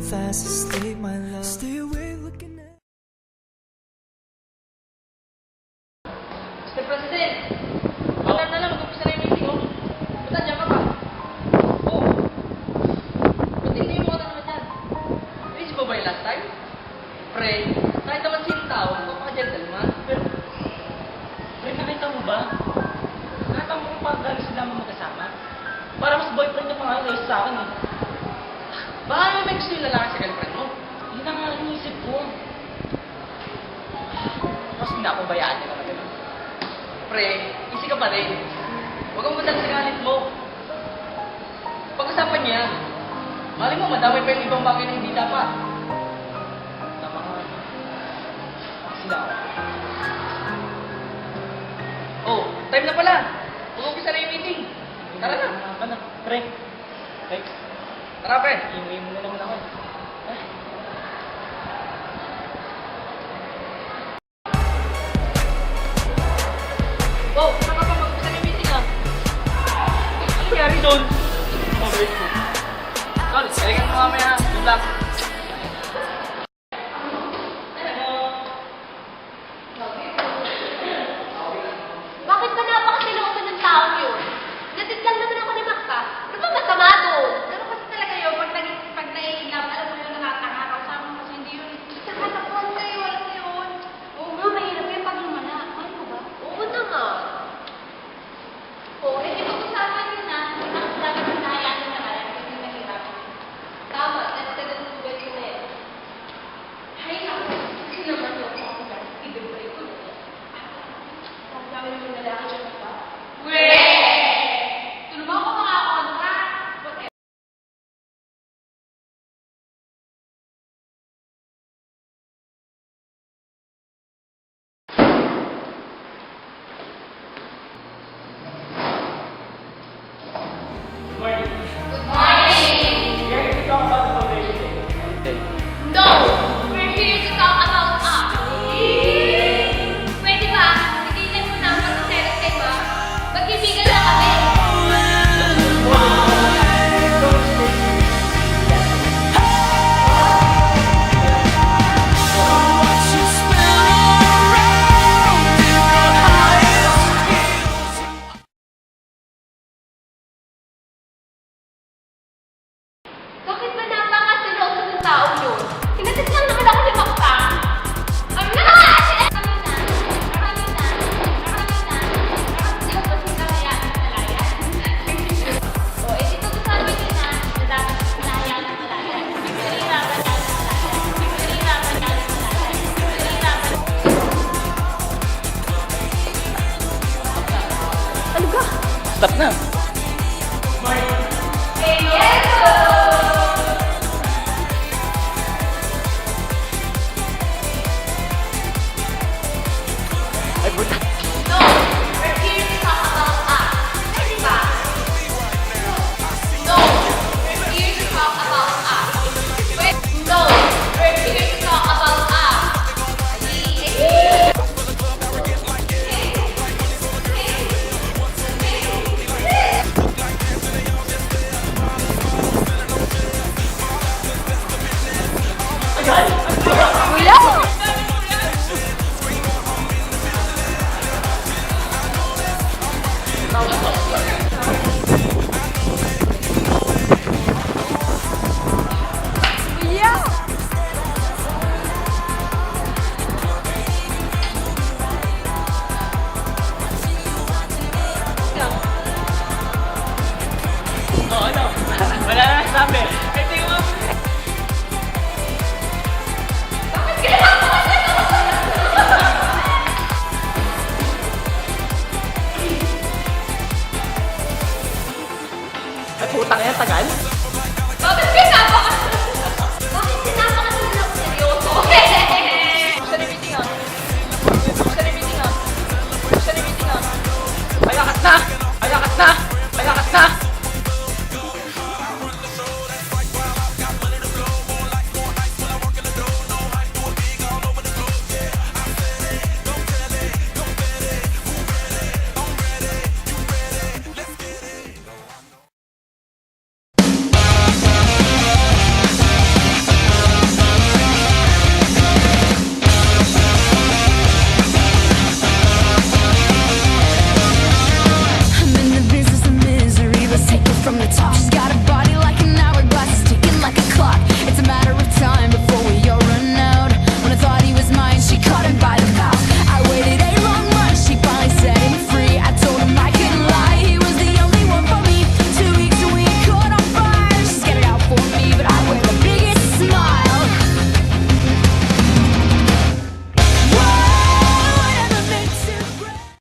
fast asleep, my love. Stay awake looking at. Mr. President! Wala na lang, mag-upisa na yung meeting, oh. Ba't nandiyan ka pa? Oh! Ba't hindi mo ka naman yan? Reach mo ba yung last time? Pre, kahit naman sinong tao, magpaka-gentleman. Pre, nakita mo ba? Nakita mo kung paano galing sila magkasama? Para mas boyfriend niya pa nga yung sa akin eh. Baka naman may gusto yung lalaki sa girlfriend mo. Yun ang nga iniisip ko. Tapos pinapabayaan niya talaga nun. Pre, easy ka pa rin. Huwag kang madal sa galit mo. Pag-usapan niya, mali mo, madamay pa yung ibang bagay na hindi dapat. Tama ka. Sila ako. Oh, time na pala. Mag-upisa na yung meeting. Tara na. Tama na. Pre. Pre. Tara, pre. Inuwi mo na naman ako. Wow, saan ka pa mag-upisa na yung meeting, ah? Ano nangyari doon? Mabait ko. Tol, kailangan mo mamaya. Good luck. Bakit ba napakasiloso ng taong yun? Natit lang naman ako ni Makta. Ano ba masama doon? Pero kasi talaga yun, pag nai-love, alam mo yun, nakatanga. Kasama mo kasi hindi yun. Nakatapuan kayo, alam mo yun. Oo nga, mahirap yung pag lumala. Ano mo ba? Oo naman. Oo, eh, pag-usapan yun na, ang dapat na hayaan na naman, hindi mahirap. Tama, nagtagatubay ko na yan. Hay naku, kasi naman yun, ako na, i-break ko na yan. Ang dami naman lalaki dyan, diba? Tulungan ko mga kontra. Whatever. Morning. Good morning! Here to talk about the foundation day. No! We're here to talk about us. Pwede ba? Tigilan mo na ang pag-selos ba? Magkaibigan lang kami. Bakit ba napakasiloso ng taong yun? Kinatit lang naman ako ni Makta. Ano na nga? Marami na. Dapat kita kaya ng malaya. O, eh, dito ko sabi din na dapat kinaya ng malaya. Pinahirapan niya ng malaya. Pinahirapan niya ng malaya. Pinahirapan. Ano ka? Stop na. Eh, yes! Ay, buta. No, we're here to talk about us. Pwede ba? No, we're here to talk about us. No, we're here to talk about us. Kuya? Kuya! Oo, ano? Wala na sabi. Ito yung Bakit kailangan ko ito? Ay, putang yan, tagal.